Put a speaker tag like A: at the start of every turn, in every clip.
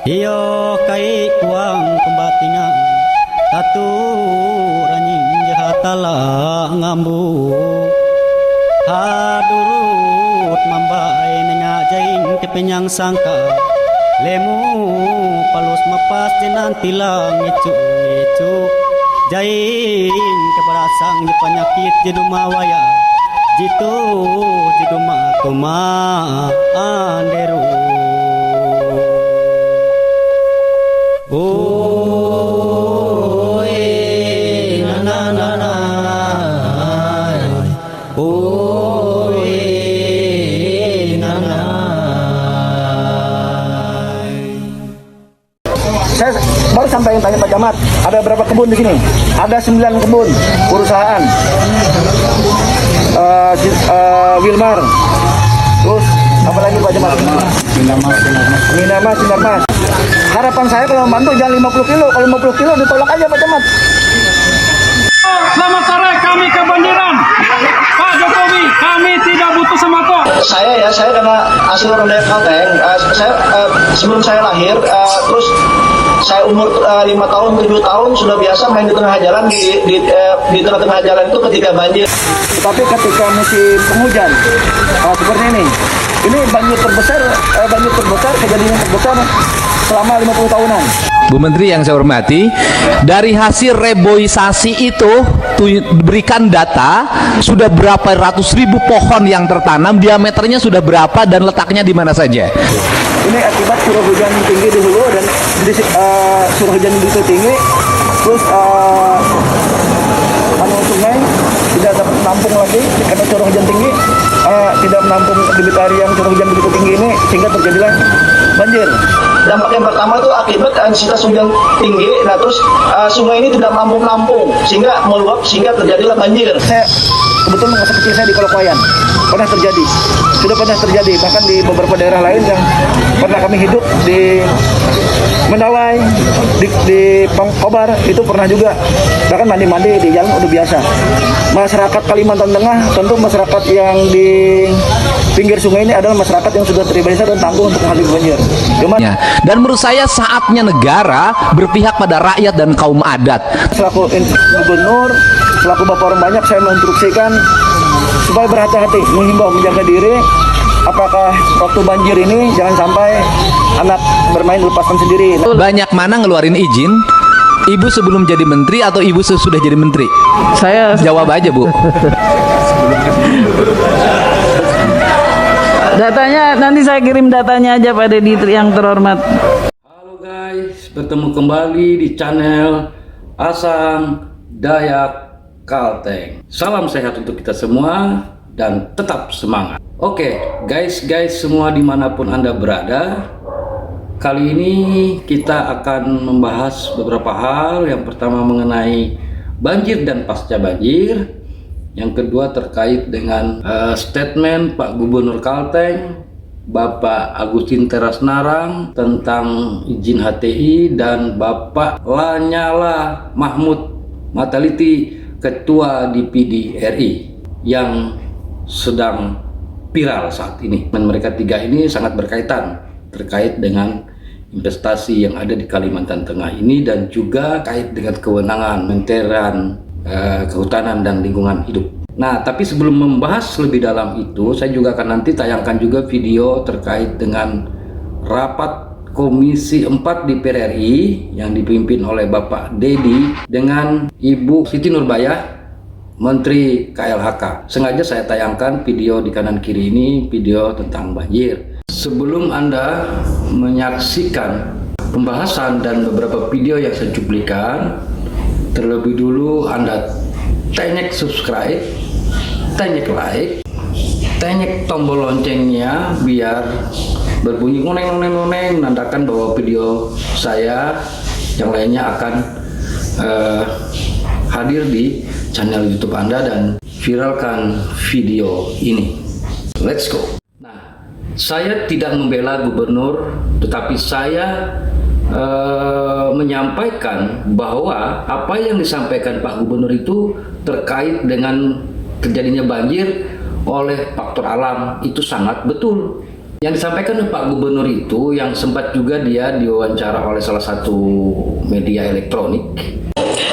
A: Iyo kai kuang kembatingan tatu ranying jahatala ngambu hadurut mambai nenya jaing kepenyang sangka lemu palus mapas jenan tilang ngecu jaing keberasang di penyakit jeduma waya jitu jeduma tuma anderu. Oh, na na na na. Oh, na na.
B: Saya baru sampai tanya Pak Camat, ada berapa kebun di sini? Ada 9 kebun perusahaan. Wilmar. Terus apa lagi Pak Camat? Minama Sinarmas. Harapan saya kalau membantu jangan 50 kilo. Kalau 50 kilo ditolak aja Pak Camat.
C: Selamat sore, kami kebanjiran. Pak Jokowi, kami tidak butuh sembako.
D: Saya karena asli orang daerah Kalteng. Sebelum saya lahir, terus saya umur 5 tahun, 7 tahun sudah biasa main di tengah jalan di tengah-tengah jalan itu ketika banjir.
B: Tapi ketika musim penghujan seperti ini banjir terbesar, kejadian terbesar selama 50 tahunan.
E: Bu Menteri yang saya hormati, dari hasil reboisasi itu berikan data sudah berapa ratus ribu pohon yang tertanam, diameternya sudah berapa dan letaknya di mana saja.
B: Ini akibat curah hujan tinggi di hulu dan curah hujan begitu tinggi, terus sungai tidak dapat menampung lagi karena curah hujan tinggi, tidak menampung debit air yang curah hujan begitu tinggi ini, sehingga terjadilah banjir.
D: Dampak yang pertama itu akibat intensitas hujan tinggi, nah terus sungai ini tidak mampu menampung sehingga meluap sehingga terjadilah banjir.
B: Saya kebetulan masa kecil saya di Kolokoyan sudah pernah terjadi, bahkan di beberapa daerah lain yang pernah kami hidup di Mendawai, di Pangkobar itu pernah juga, bahkan mandi di jalan udah biasa. Masyarakat Kalimantan Tengah, tentu masyarakat yang di pinggir sungai ini adalah masyarakat yang sudah terbiasa dan tangguh untuk menghadapi banjir.
E: Dan menurut saya saatnya negara berpihak pada rakyat dan kaum adat.
B: Selaku gubernur, selaku bapak orang banyak, saya menginstruksikan supaya berhati-hati, menghimbau menjaga diri. Apakah waktu banjir ini jangan sampai anak bermain lepaskan sendiri.
E: Banyak mana ngeluarin izin? Ibu sebelum jadi menteri atau ibu sudah jadi menteri?
F: Saya
E: jawab aja Bu.
F: Datanya nanti saya kirim datanya aja pada di yang terhormat.
C: Halo guys, bertemu kembali di channel Asang Dayak Kalteng. Salam sehat untuk kita semua dan tetap semangat. Oke guys semua dimanapun Anda berada, kali ini kita akan membahas beberapa hal. Yang pertama mengenai banjir dan pasca banjir, yang kedua terkait dengan statement Pak Gubernur Kalteng Bapak Agustin Teras Narang tentang izin HTI, dan Bapak Lanyala Mahmud Mataliti Ketua DPD RI yang sedang viral saat ini. Dan mereka tiga ini sangat berkaitan terkait dengan investasi yang ada di Kalimantan Tengah ini, dan juga kait dengan kewenangan Kementerian Kehutanan dan Lingkungan Hidup. Nah, tapi sebelum membahas lebih dalam itu, saya juga akan nanti tayangkan juga video terkait dengan rapat Komisi 4 DPR RI yang dipimpin oleh Bapak Dedi dengan Ibu Siti Nurbaya, Menteri KLHK. Sengaja saya tayangkan video di kanan kiri ini, video tentang banjir. Sebelum Anda menyaksikan pembahasan dan beberapa video yang saya cuplikan, terlebih dulu Anda tenyek subscribe, tenyek like, tenyek tombol loncengnya biar berbunyi noneng menandakan bahwa video saya yang lainnya akan hadir di channel YouTube Anda dan viralkan video ini. Let's go. Nah, saya tidak membela gubernur, tetapi saya menyampaikan bahwa apa yang disampaikan Pak Gubernur itu terkait dengan terjadinya banjir oleh faktor alam itu sangat betul. Yang disampaikan oleh Pak Gubernur itu yang sempat juga dia diwawancara oleh salah satu media elektronik.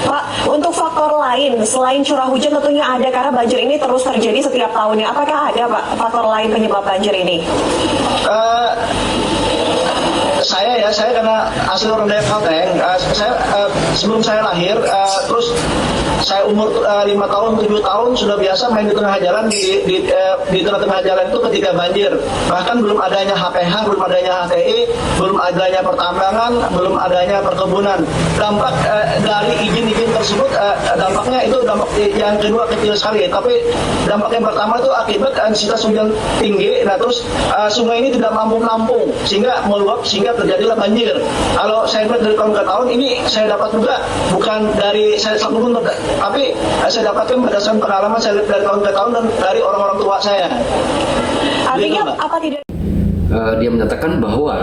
G: Pak, untuk faktor lain selain curah hujan tentunya ada karena banjir ini terus terjadi setiap tahunnya. Apakah ada Pak faktor lain penyebab banjir ini?
D: Saya karena asli orang daerah Kalteng, sebelum saya lahir, terus saya umur 5 tahun, 7 tahun sudah biasa main di tengah jalan di tengah-tengah jalan itu ketika banjir. Bahkan belum adanya HPH, belum adanya HTI, belum adanya pertambangan, belum adanya perkebunan. Dampak dari izin-izin tersebut, dampaknya itu dampak yang kedua kecil sekali. Tapi dampak yang pertama itu akibat intensitas hujan tinggi. Nah terus sungai ini tidak mampu menampung sehingga meluap sehingga terjadilah banjir. Kalau saya lihat dari tahun ke tahun ini saya dapat juga bukan dari saya selalu tapi saya dapatkan berdasarkan pengalaman saya lihat dari tahun ke tahun dan dari orang-orang tua saya.
G: Artinya apa tidak?
C: Dia menyatakan bahwa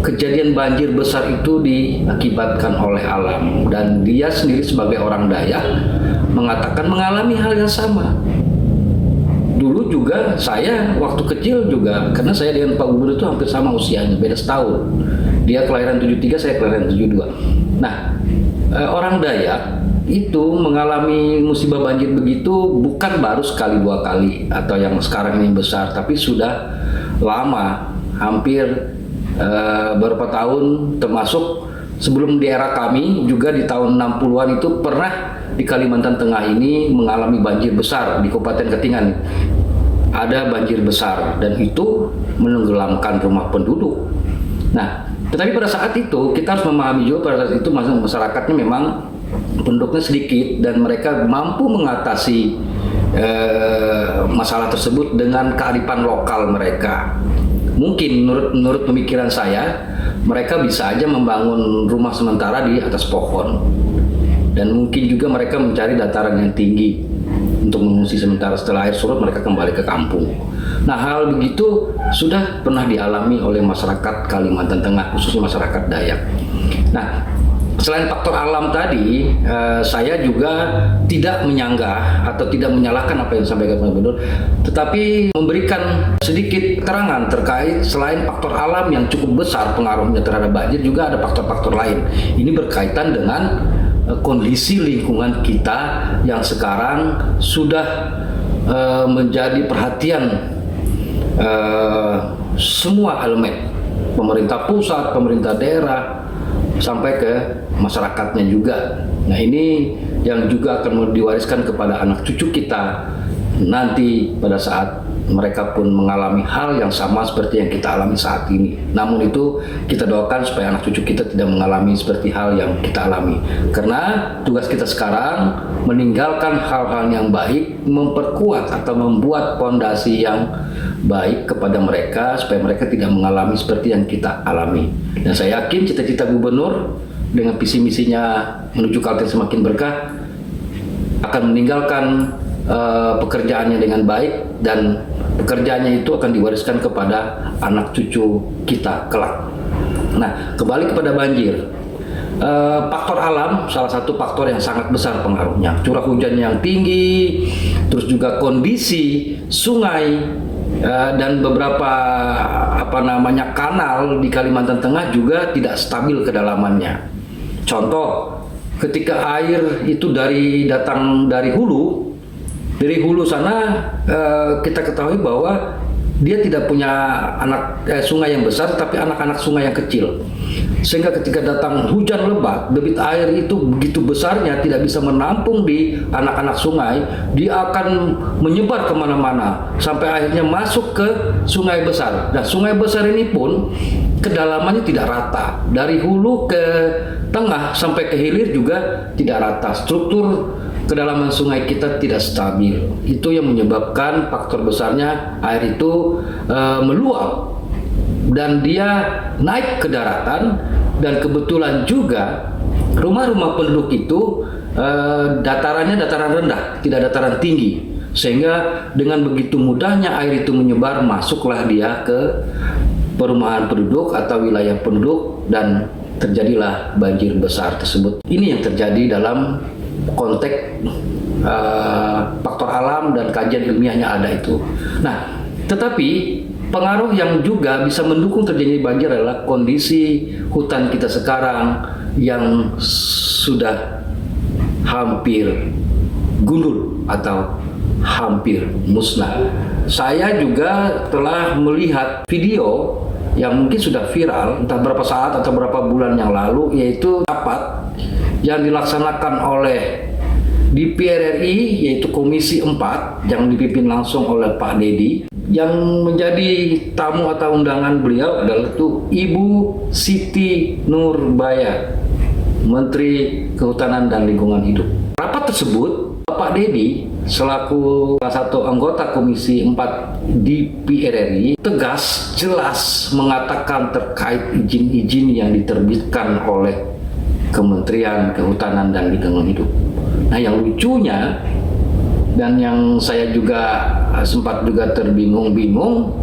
C: kejadian banjir besar itu diakibatkan oleh alam dan dia sendiri sebagai orang Dayak mengatakan mengalami hal yang sama. Dulu juga saya waktu kecil juga, karena saya dengan Pak Gubernur itu hampir sama usianya, beda setahun. Dia kelahiran 73, saya kelahiran 72. Nah, orang Dayak itu mengalami musibah banjir begitu bukan baru sekali dua kali atau yang sekarang ini besar, tapi sudah lama, hampir beberapa tahun, termasuk sebelum di era kami juga di tahun 60-an itu pernah di Kalimantan Tengah ini mengalami banjir besar di Kabupaten Katingan. Ada banjir besar dan itu menenggelamkan rumah penduduk. Nah, tetapi pada saat itu kita harus memahami juga pada saat itu masyarakatnya memang penduduknya sedikit dan mereka mampu mengatasi masalah tersebut dengan kearifan lokal mereka. Mungkin menurut pemikiran saya mereka bisa aja membangun rumah sementara di atas pohon dan mungkin juga mereka mencari dataran yang tinggi untuk mengungsi sementara. Setelah air surut mereka kembali ke kampung. Nah, hal begitu sudah pernah dialami oleh masyarakat Kalimantan Tengah, khususnya masyarakat Dayak. Nah, selain faktor alam tadi, saya juga tidak menyanggah atau tidak menyalahkan apa yang disampaikan Pak Gubernur, tetapi memberikan sedikit keterangan terkait selain faktor alam yang cukup besar pengaruhnya terhadap banjir, juga ada faktor-faktor lain. Ini berkaitan dengan kondisi lingkungan kita yang sekarang sudah menjadi perhatian semua elemen, pemerintah pusat, pemerintah daerah, sampai ke masyarakatnya juga. Nah, ini yang juga akan diwariskan kepada anak cucu kita nanti pada saat mereka pun mengalami hal yang sama seperti yang kita alami saat ini. Namun itu kita doakan supaya anak cucu kita tidak mengalami seperti hal yang kita alami. Karena tugas kita sekarang meninggalkan hal-hal yang baik, memperkuat atau membuat fondasi yang baik kepada mereka supaya mereka tidak mengalami seperti yang kita alami. Dan saya yakin cita-cita gubernur dengan visi misinya menuju Kalteng semakin berkah akan meninggalkan pekerjaannya dengan baik dan pekerjaannya itu akan diwariskan kepada anak cucu kita kelak. Nah, kembali kepada banjir. Faktor alam salah satu faktor yang sangat besar pengaruhnya. Curah hujan yang tinggi, terus juga kondisi sungai dan beberapa kanal di Kalimantan Tengah juga tidak stabil kedalamannya. Contoh, ketika air itu datang dari hulu sana, kita ketahui bahwa dia tidak punya sungai yang besar, tapi anak-anak sungai yang kecil. Sehingga ketika datang hujan lebat, debit air itu begitu besarnya tidak bisa menampung di anak-anak sungai, dia akan menyebar kemana-mana sampai akhirnya masuk ke sungai besar. Dan sungai besar ini pun kedalamannya tidak rata, dari hulu ke tengah sampai ke hilir juga tidak rata. Struktur kedalaman sungai kita tidak stabil. Itu yang menyebabkan faktor besarnya air itu meluap dan dia naik ke daratan. Dan kebetulan juga rumah-rumah penduduk itu datarannya dataran rendah, tidak dataran tinggi, sehingga dengan begitu mudahnya air itu menyebar, masuklah dia ke perumahan penduduk atau wilayah penduduk dan terjadilah banjir besar tersebut. Ini yang terjadi dalam konteks faktor alam dan kajian ilmiahnya ada itu. Nah, tetapi pengaruh yang juga bisa mendukung terjadi banjir adalah kondisi hutan kita sekarang yang sudah hampir gundul atau hampir musnah. Saya juga telah melihat video yang mungkin sudah viral entah berapa saat atau berapa bulan yang lalu, yaitu rapat yang dilaksanakan oleh DPR RI, yaitu Komisi 4 yang dipimpin langsung oleh Pak Dedi. Yang menjadi tamu atau undangan beliau adalah itu Ibu Siti Nurbaya, Menteri Kehutanan dan Lingkungan Hidup. Rapat tersebut Pak Dedi selaku salah satu anggota Komisi 4 DPR RI tegas jelas mengatakan terkait izin-izin yang diterbitkan oleh Kementerian Kehutanan dan Lingkungan Hidup. Nah, yang lucunya dan yang saya juga sempat juga terbingung-bingung,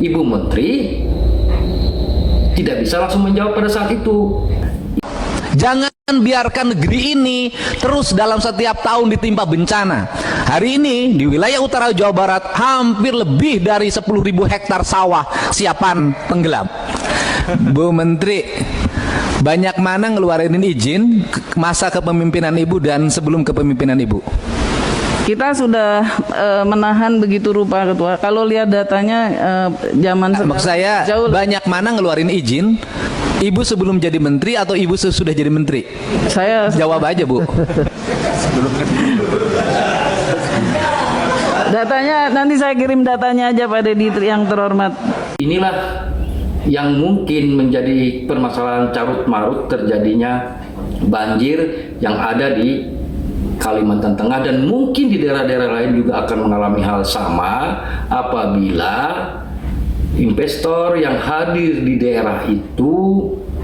C: Ibu Menteri tidak bisa langsung menjawab pada saat itu.
E: Jangan biarkan negeri ini terus dalam setiap tahun ditimpa bencana. Hari ini di wilayah utara Jawa Barat hampir lebih dari 10.000 hektar sawah siapan tenggelam. Bu Menteri, banyak mana ngeluarin izin masa kepemimpinan Ibu dan sebelum kepemimpinan Ibu?
F: Kita sudah menahan begitu rupa, Ketua. Kalau lihat datanya zaman
E: Maksud saya
F: jauh
E: banyak mana ngeluarin izin Ibu sebelum jadi menteri atau Ibu sudah jadi menteri?
F: saya
E: Jawab aja, Bu.
F: datanya nanti saya kirim datanya aja pada yang terhormat.
C: Inilah yang mungkin menjadi permasalahan carut marut terjadinya banjir yang ada di Kalimantan Tengah, dan mungkin di daerah-daerah lain juga akan mengalami hal sama apabila investor yang hadir di daerah itu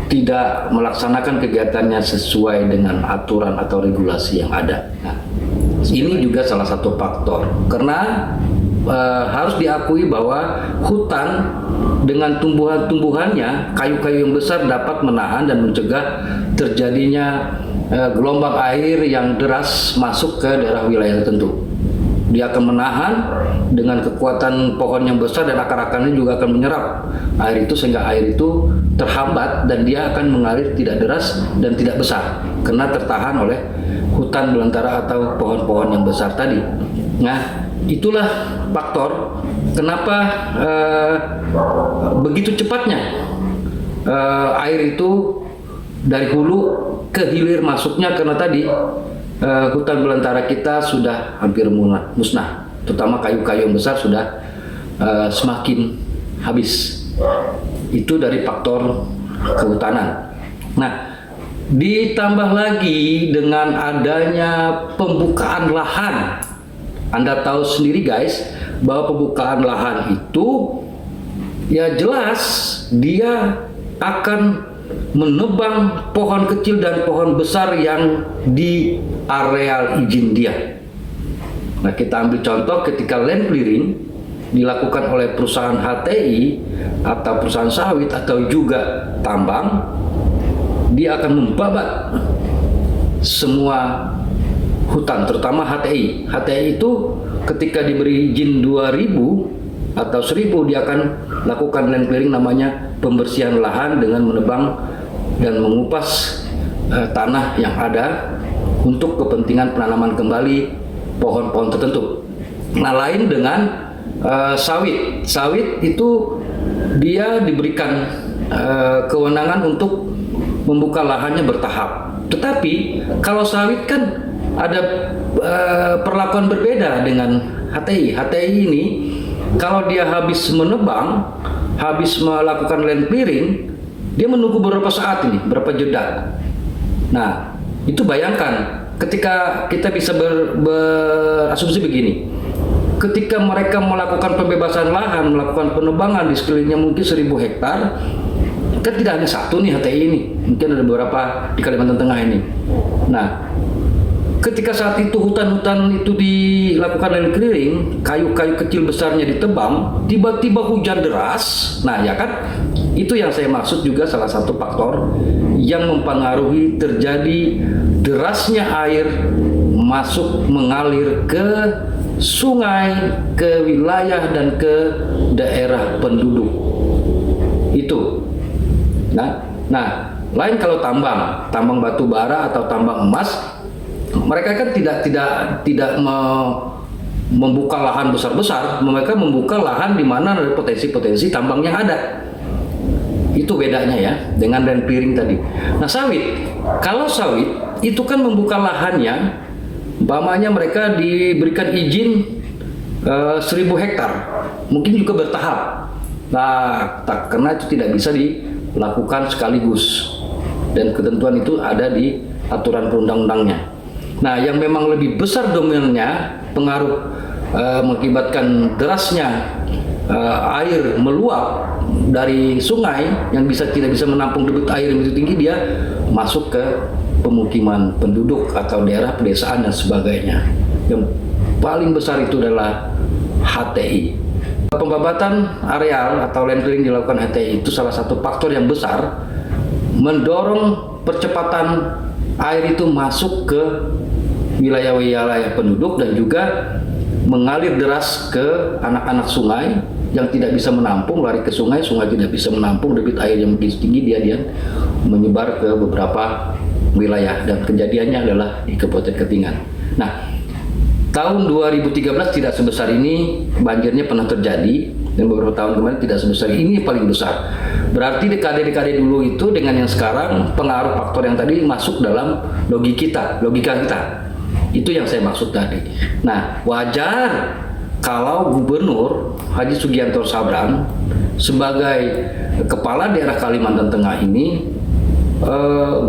C: tidak melaksanakan kegiatannya sesuai dengan aturan atau regulasi yang ada. Nah, ini juga salah satu faktor, karena harus diakui bahwa hutan dengan tumbuhan-tumbuhannya, kayu-kayu yang besar dapat menahan dan mencegah terjadinya gelombang air yang deras masuk ke daerah wilayah tertentu. Dia akan menahan dengan kekuatan pohon yang besar dan akar-akarnya juga akan menyerap air itu sehingga air itu terhambat dan dia akan mengalir tidak deras dan tidak besar karena tertahan oleh hutan belantara atau pohon-pohon yang besar tadi. Nah, itulah faktor kenapa begitu cepatnya air itu dari hulu ke hilir masuknya, karena tadi hutan belantara kita sudah hampir musnah, terutama kayu-kayu yang besar sudah semakin habis. Itu dari faktor kehutanan. Nah, ditambah lagi dengan adanya pembukaan lahan. Anda tahu sendiri guys, bahwa pembukaan lahan itu ya jelas dia akan menebang pohon kecil dan pohon besar yang di areal izin dia. Nah, kita ambil contoh ketika land clearing dilakukan oleh perusahaan HTI atau perusahaan sawit atau juga tambang, dia akan membabat semua hutan, terutama HTI. HTI itu ketika diberi izin 2000 atau 1000, dia akan lakukan land clearing, namanya pembersihan lahan dengan menebang dan mengupas tanah yang ada untuk kepentingan penanaman kembali pohon-pohon tertentu. Nah, lain dengan sawit. Sawit itu dia diberikan kewenangan untuk membuka lahannya bertahap. Tetapi kalau sawit kan ada perlakuan berbeda dengan HTI. HTI ini kalau dia habis menebang, habis melakukan land clearing, dia menunggu beberapa saat ini, berapa jeda. Nah, itu bayangkan ketika kita bisa berasumsi begini. Ketika mereka melakukan pembebasan lahan, melakukan penebangan di sekelilingnya mungkin 1000 hektar, kan tidak hanya satu nih HTI ini, mungkin ada beberapa di Kalimantan Tengah ini. Nah, ketika saat itu hutan-hutan itu dilakukan land clearing, kayu-kayu kecil besarnya ditebang, tiba-tiba hujan deras. Nah, ya kan, itu yang saya maksud juga salah satu faktor yang mempengaruhi terjadi derasnya air masuk mengalir ke sungai ke wilayah dan ke daerah penduduk itu. Nah, lain kalau tambang batu bara atau tambang emas, mereka kan tidak membuka lahan besar-besar, mereka membuka lahan di mana ada potensi-potensi tambang yang ada. Itu bedanya ya dengan land clearing tadi. Nah, kalau sawit itu kan membuka lahannya, umpamanya mereka diberikan izin 1000 hektar, mungkin juga bertahap. Nah, karena itu tidak bisa dilakukan sekaligus, dan ketentuan itu ada di aturan perundang-undangnya. Nah, yang memang lebih besar dominannya pengaruh mengakibatkan derasnya air meluap dari sungai yang tidak bisa menampung debit air yang begitu tinggi, dia masuk ke pemukiman penduduk atau daerah pedesaan dan sebagainya. Yang paling besar itu adalah HTI. Pembabatan areal atau land clearing dilakukan HTI itu salah satu faktor yang besar mendorong percepatan air itu masuk ke wilayah-wilayah penduduk dan juga mengalir deras ke anak-anak sungai yang tidak bisa menampung, lari ke sungai tidak bisa menampung debit air yang begitu tinggi, dia menyebar ke beberapa wilayah, dan kejadiannya adalah di Kabupaten Katingan. Nah, tahun 2013 tidak sebesar ini, banjirnya pernah terjadi, dan beberapa tahun kemarin tidak sebesar ini, paling besar. Berarti dekade-dekade dulu itu dengan yang sekarang, pengaruh faktor yang tadi masuk dalam logika kita. Itu yang saya maksud tadi. Nah, wajar kalau Gubernur Haji Sugianto Sabran sebagai kepala daerah Kalimantan Tengah ini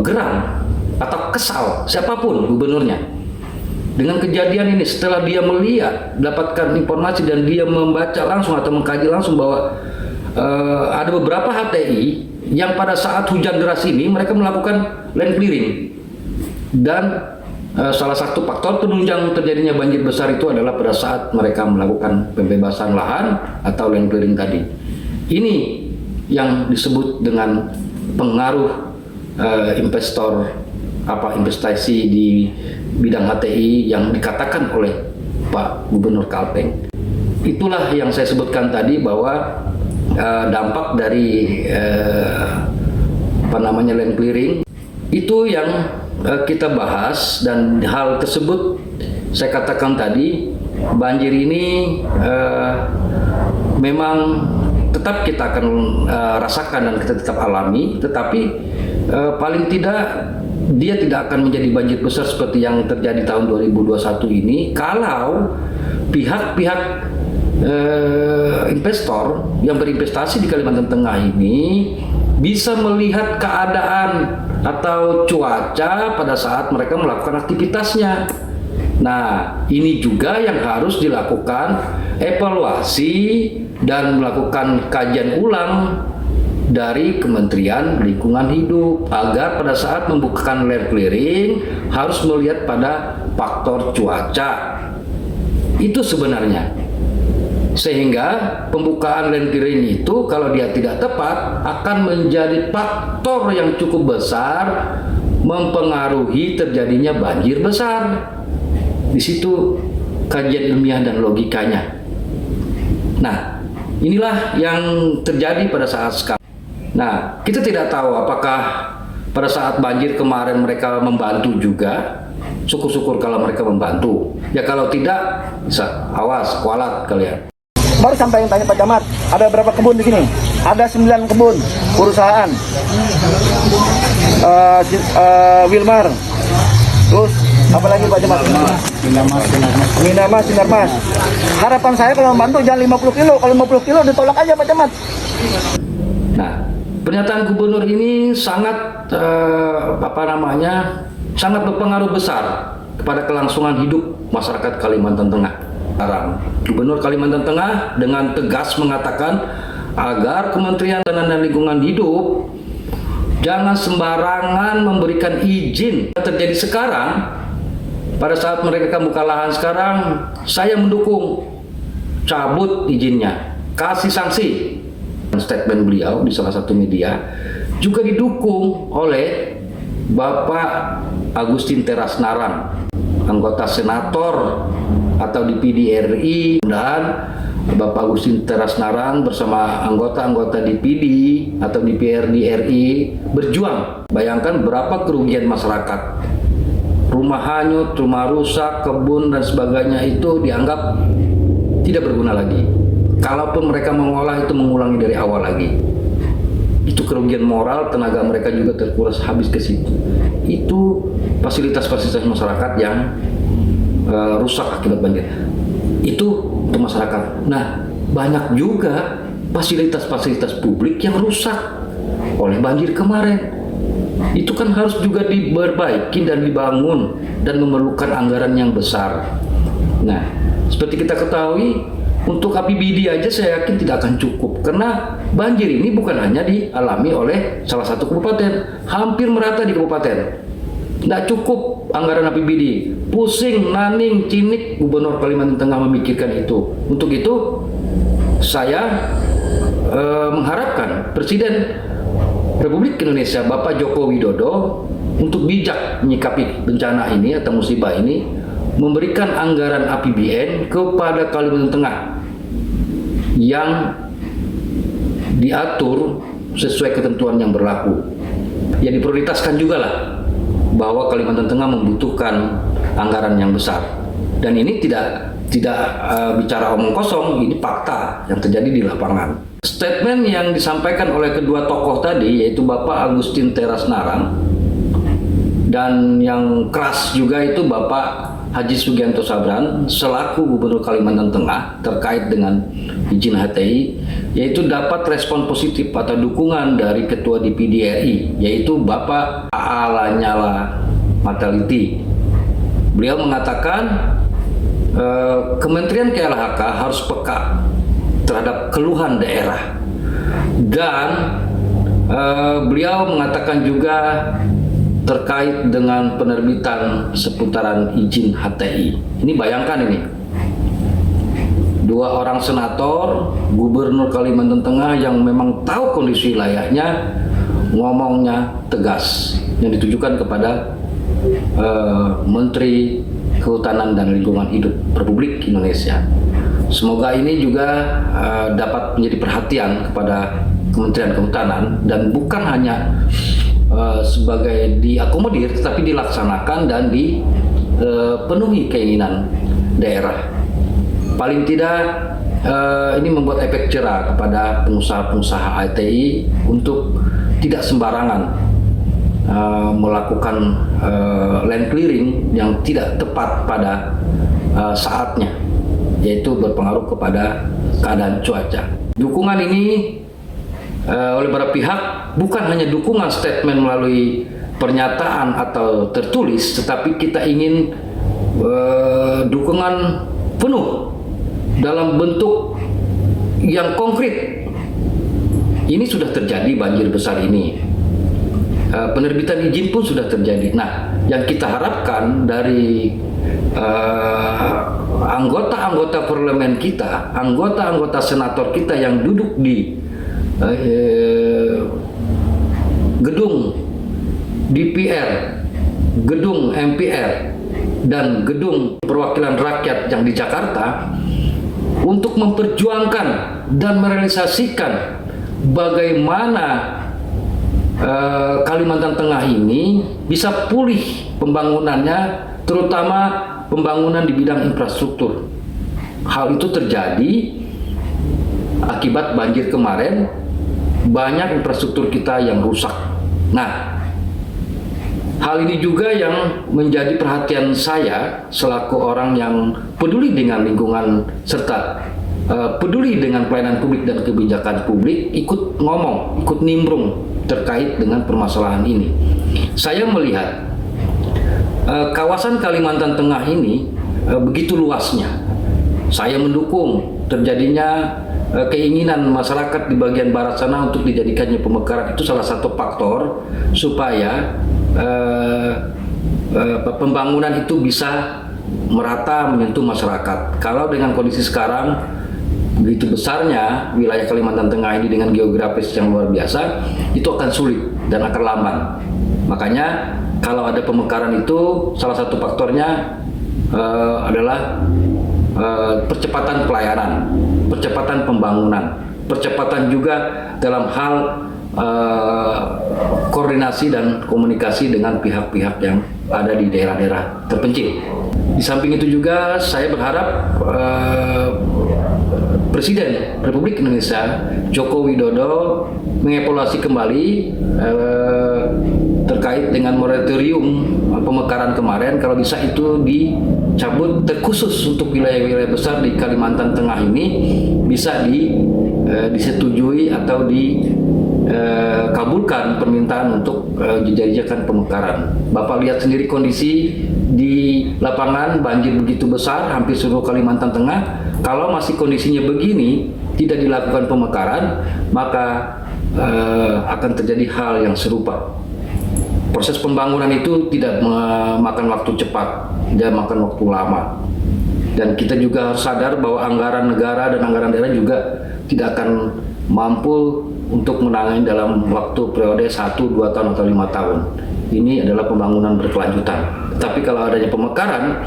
C: geram atau kesal, siapapun gubernurnya, dengan kejadian ini. Setelah dia melihat, dapatkan informasi dan dia membaca langsung atau mengkaji langsung bahwa ada beberapa HTI yang pada saat hujan deras ini mereka melakukan land clearing, dan salah satu faktor penunjang terjadinya banjir besar itu adalah pada saat mereka melakukan pembebasan lahan atau land clearing tadi. Ini yang disebut dengan pengaruh investasi di bidang HTI yang dikatakan oleh Pak Gubernur Kalteng. Itulah yang saya sebutkan tadi, bahwa dampak dari land clearing itu yang kita bahas, dan hal tersebut saya katakan tadi, banjir ini memang tetap kita akan rasakan dan kita tetap alami, tetapi paling tidak dia tidak akan menjadi banjir besar seperti yang terjadi tahun 2021 ini kalau pihak-pihak investor yang berinvestasi di Kalimantan Tengah ini bisa melihat keadaan atau cuaca pada saat mereka melakukan aktivitasnya. Nah, ini juga yang harus dilakukan evaluasi dan melakukan kajian ulang dari Kementerian Lingkungan Hidup, agar pada saat membukakan land clearing harus melihat pada faktor cuaca. Itu sebenarnya. Sehingga pembukaan land clearing itu kalau dia tidak tepat akan menjadi faktor yang cukup besar mempengaruhi terjadinya banjir besar. Di situ kajian ilmiah dan logikanya. Nah, inilah yang terjadi pada saat sekarang. Nah, kita tidak tahu apakah pada saat banjir kemarin mereka membantu juga. Syukur-syukur kalau mereka membantu. Ya kalau tidak, bisa awas, kualat kalian.
B: Baru sampai yang tanya Pak Camat, ada berapa kebun di sini? Ada 9 kebun perusahaan. Wilmar. Terus apa lagi Pak Camat? Minamas, Sinarmas. Harapan saya kalau membantu jangan 50 kilo. Kalau 50 kilo ditolak aja Pak Camat.
C: Nah, pernyataan gubernur ini sangat sangat berpengaruh besar kepada kelangsungan hidup masyarakat Kalimantan Tengah. Sekarang, Gubernur Kalimantan Tengah dengan tegas mengatakan agar Kementerian Tanah dan Lingkungan Hidup jangan sembarangan memberikan izin. Terjadi sekarang, pada saat mereka buka lahan sekarang, saya mendukung cabut izinnya, kasih sanksi. Statement beliau di salah satu media juga didukung oleh Bapak Agustin Teras Narang, anggota senator atau di PDRI, dan Bapak Agustin Teras Narang bersama anggota-anggota DPD atau DPRD RI berjuang. Bayangkan berapa kerugian masyarakat. Rumah hanyut, rumah rusak, kebun dan sebagainya itu dianggap tidak berguna lagi. Kalaupun mereka mengolah itu mengulangi dari awal lagi. Itu kerugian moral, tenaga mereka juga terkuras habis ke situ. Itu fasilitas-fasilitas masyarakat yang rusak akibat banjir. Itu untuk masyarakat. Nah, banyak juga fasilitas-fasilitas publik yang rusak oleh banjir kemarin. Itu kan harus juga diperbaiki dan dibangun dan memerlukan anggaran yang besar. Nah, seperti kita ketahui, untuk APBD aja saya yakin tidak akan cukup, karena banjir ini bukan hanya dialami oleh salah satu kabupaten, hampir merata di kabupaten. Tidak cukup anggaran APBD. Pusing, Naning, Cinik, Gubernur Kalimantan Tengah memikirkan itu. Untuk itu, saya mengharapkan Presiden Republik Indonesia Bapak Joko Widodo untuk bijak menyikapi bencana ini atau musibah ini, memberikan anggaran APBN kepada Kalimantan Tengah yang diatur sesuai ketentuan yang berlaku. Yang diprioritaskan juga lah bahwa Kalimantan Tengah membutuhkan anggaran yang besar, dan ini tidak bicara omong kosong, ini fakta yang terjadi di lapangan. Statement yang disampaikan oleh kedua tokoh tadi, yaitu Bapak Agustin Teras Narang dan yang keras juga itu Bapak Haji Sugianto Sabran selaku Gubernur Kalimantan Tengah terkait dengan izin HTI, yaitu dapat respon positif atau dukungan dari Ketua DPD RI, yaitu Bapak A. Lanyala Mataliti. Beliau mengatakan Kementerian KLHK harus peka terhadap keluhan daerah, dan beliau mengatakan juga terkait dengan penerbitan seputaran izin HTI. Ini bayangkan ini, dua orang senator, Gubernur Kalimantan Tengah yang memang tahu kondisi wilayahnya, ngomongnya tegas yang ditujukan kepada Menteri Kehutanan dan Lingkungan Hidup Republik Indonesia. Semoga ini juga dapat menjadi perhatian kepada Kementerian Kehutanan, dan bukan hanya sebagai diakomodir, tetapi dilaksanakan dan dipenuhi keinginan daerah. Paling tidak ini membuat efek jerah kepada pengusaha-pengusaha HTI untuk tidak sembarangan melakukan land clearing yang tidak tepat pada saatnya, yaitu berpengaruh kepada keadaan cuaca. Dukungan ini oleh para pihak bukan hanya dukungan statement melalui pernyataan atau tertulis, tetapi kita ingin dukungan penuh dalam bentuk yang konkret. Ini sudah terjadi banjir besar ini, penerbitan izin pun sudah terjadi. Nah, yang kita harapkan dari anggota-anggota parlemen kita, anggota-anggota senator kita yang duduk di gedung DPR, gedung MPR, dan gedung perwakilan rakyat yang di Jakarta, untuk memperjuangkan dan merealisasikan bagaimana Kalimantan Tengah ini bisa pulih pembangunannya, terutama pembangunan di bidang infrastruktur. Hal itu terjadi akibat banjir kemarin, banyak infrastruktur kita yang rusak. Nah, hal ini juga yang menjadi perhatian saya selaku orang yang peduli dengan lingkungan serta peduli dengan pelayanan publik dan kebijakan publik, ikut ngomong, ikut nimbrung terkait dengan permasalahan ini. Saya melihat kawasan Kalimantan Tengah ini begitu luasnya. Saya mendukung terjadinya keinginan masyarakat di bagian barat sana untuk dijadikannya pemekaran. Itu salah satu faktor supaya pembangunan itu bisa merata menyentuh masyarakat. Kalau dengan kondisi sekarang begitu besarnya wilayah Kalimantan Tengah ini dengan geografis yang luar biasa, itu akan sulit dan akan lamban. Makanya kalau ada pemekaran itu salah satu faktornya adalah percepatan pelayanan, percepatan pembangunan, percepatan juga dalam hal koordinasi dan komunikasi dengan pihak-pihak yang ada di daerah-daerah terpencil. Di samping itu juga saya berharap Presiden Republik Indonesia Joko Widodo mengevaluasi kembali terkait dengan moratorium pemekaran kemarin, kalau bisa itu dicabut terkhusus untuk wilayah-wilayah besar di Kalimantan Tengah ini bisa disetujui atau dikabulkan permintaan untuk dijadikan pemekaran. Bapak lihat sendiri kondisi di lapangan, banjir begitu besar hampir seluruh Kalimantan Tengah. Kalau masih kondisinya begini, tidak dilakukan pemekaran, maka akan terjadi hal yang serupa. Proses pembangunan itu tidak memakan waktu cepat, dia makan waktu lama. Dan kita juga harus sadar bahwa anggaran negara dan anggaran daerah juga tidak akan mampu untuk menangani dalam waktu periode 1, 2 tahun atau 5 tahun. Ini adalah pembangunan berkelanjutan. Tapi kalau adanya pemekaran,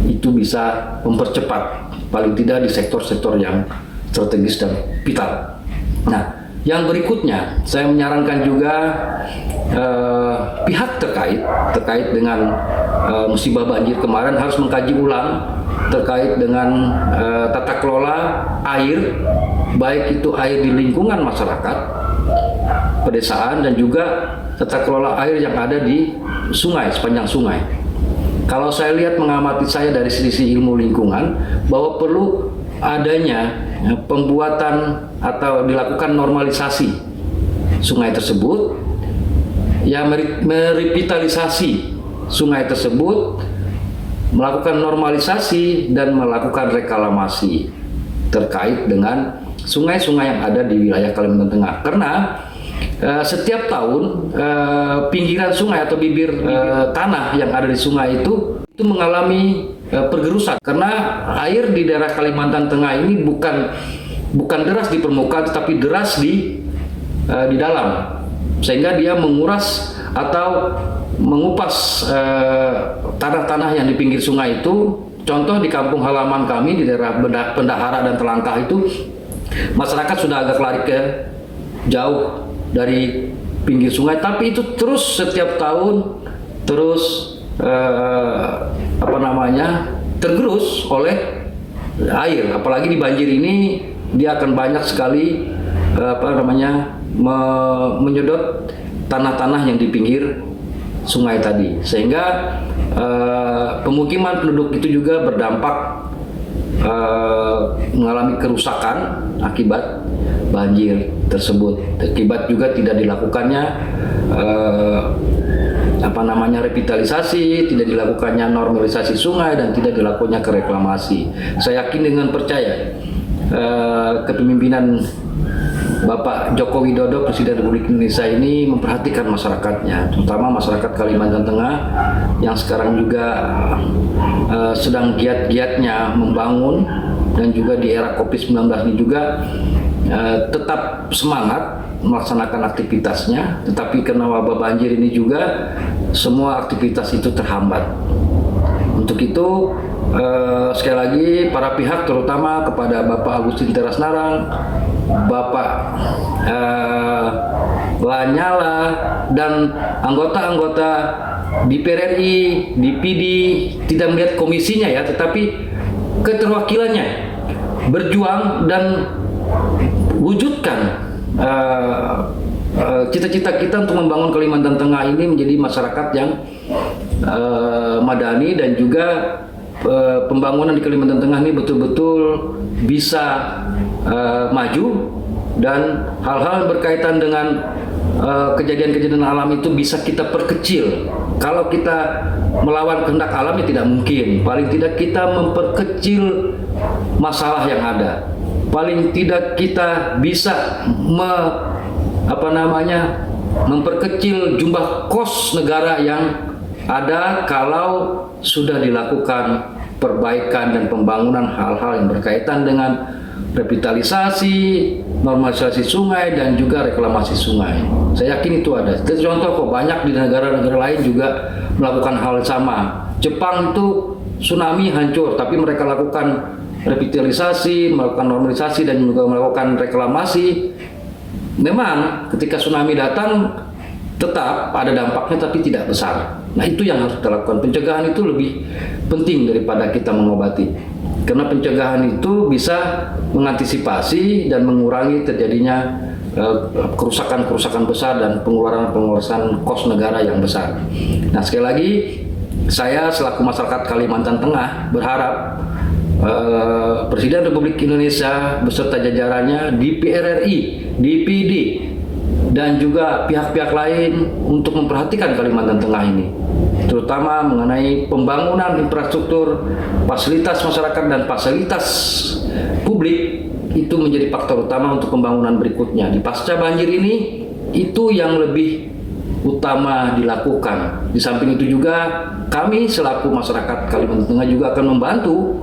C: itu bisa mempercepat, paling tidak di sektor-sektor yang strategis dan vital. Nah, yang berikutnya, saya menyarankan juga pihak terkait dengan musibah banjir kemarin harus mengkaji ulang terkait dengan tata kelola air, baik itu air di lingkungan masyarakat, pedesaan, dan juga tata kelola air yang ada di sungai, sepanjang sungai. Kalau saya lihat, mengamati saya dari sisi ilmu lingkungan, bahwa perlu adanya pembuatan atau dilakukan normalisasi sungai tersebut, ya merevitalisasi sungai tersebut, melakukan normalisasi dan melakukan reklamasi terkait dengan sungai-sungai yang ada di wilayah Kalimantan Tengah. Karena setiap tahun pinggiran sungai atau bibir tanah yang ada di sungai itu mengalami pergerusan, karena air di daerah Kalimantan Tengah ini bukan deras di permukaan, tetapi deras di dalam, sehingga dia menguras atau mengupas tanah-tanah yang di pinggir sungai itu. Contoh di kampung halaman kami di daerah Bendahara dan Telangkah itu, masyarakat sudah agak lari ke jauh dari pinggir sungai, tapi itu terus setiap tahun terus tergerus oleh air. Apalagi di banjir ini dia akan banyak sekali menyedot tanah-tanah yang di pinggir sungai tadi, sehingga pemukiman penduduk itu juga berdampak mengalami kerusakan akibat banjir tersebut. Akibat juga tidak dilakukannya revitalisasi, tidak dilakukannya normalisasi sungai, dan tidak dilakukannya reklamasi. Saya yakin dengan percaya kepemimpinan Bapak Joko Widodo, Presiden Republik Indonesia ini memperhatikan masyarakatnya, terutama masyarakat Kalimantan Tengah yang sekarang juga sedang giat-giatnya membangun, dan juga di era COVID-19 ini juga tetap semangat melaksanakan aktivitasnya, tetapi karena wabah banjir ini juga semua aktivitas itu terhambat. Untuk itu sekali lagi para pihak, terutama kepada Bapak Agustin Teras Narang, Bapak Lanyala, dan anggota-anggota DPR RI, DPD, tidak melihat komisinya ya, tetapi keterwakilannya, berjuang dan wujudkan cita-cita kita untuk membangun Kalimantan Tengah ini menjadi masyarakat yang madani, dan juga pembangunan di Kalimantan Tengah ini betul-betul bisa maju, dan hal-hal yang berkaitan dengan kejadian-kejadian alam itu bisa kita perkecil. Kalau kita melawan kehendak alam ya tidak mungkin. Paling tidak kita memperkecil masalah yang ada. Paling tidak kita bisa memperkecil jumlah kos negara yang ada kalau sudah dilakukan perbaikan dan pembangunan hal-hal yang berkaitan dengan revitalisasi, normalisasi sungai, dan juga reklamasi sungai. Saya yakin itu ada. Contoh kok banyak di negara-negara lain juga melakukan hal sama. Jepang itu tsunami hancur, tapi mereka lakukan revitalisasi, melakukan normalisasi, dan juga melakukan reklamasi. Memang ketika tsunami datang tetap ada dampaknya, tapi tidak besar. Nah, itu yang harus kita lakukan. Pencegahan itu lebih penting daripada kita mengobati, karena pencegahan itu bisa mengantisipasi dan mengurangi terjadinya kerusakan-kerusakan besar dan pengeluaran kos negara yang besar. Nah, sekali lagi saya selaku masyarakat Kalimantan Tengah berharap Presiden Republik Indonesia beserta jajarannya, DPR RI, DPD, dan juga pihak-pihak lain untuk memperhatikan Kalimantan Tengah ini, terutama mengenai pembangunan infrastruktur, fasilitas masyarakat dan fasilitas publik. Itu menjadi faktor utama untuk pembangunan berikutnya. Di pasca banjir ini, itu yang lebih utama dilakukan. Di samping itu juga kami selaku masyarakat Kalimantan Tengah juga akan membantu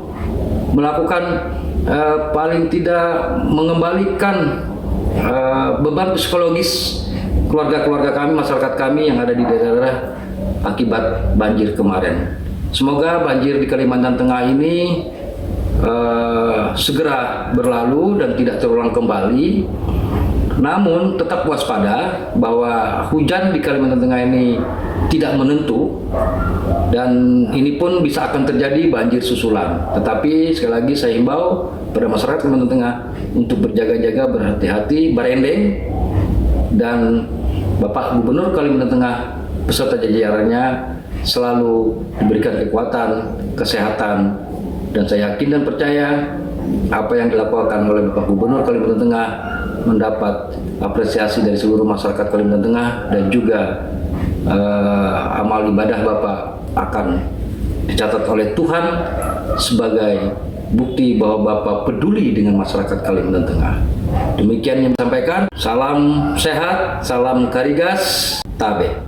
C: melakukan paling tidak mengembalikan beban psikologis keluarga-keluarga kami, masyarakat kami yang ada di daerah akibat banjir kemarin. Semoga banjir di Kalimantan Tengah ini segera berlalu dan tidak terulang kembali. Namun tetap waspada bahwa hujan di Kalimantan Tengah ini tidak menentu, dan ini pun bisa akan terjadi banjir susulan. Tetapi sekali lagi saya himbau pada masyarakat Kalimantan Tengah untuk berjaga-jaga, berhati-hati, berendeng, dan Bapak Gubernur Kalimantan Tengah beserta jajarannya selalu diberikan kekuatan, kesehatan, dan saya yakin dan percaya apa yang dilakukan oleh Bapak Gubernur Kalimantan Tengah mendapat apresiasi dari seluruh masyarakat Kalimantan Tengah, dan juga amal ibadah Bapak akan dicatat oleh Tuhan sebagai bukti bahwa Bapak peduli dengan masyarakat Kalimantan Tengah. Demikian yang disampaikan. Salam sehat, salam Karigas, Tabe.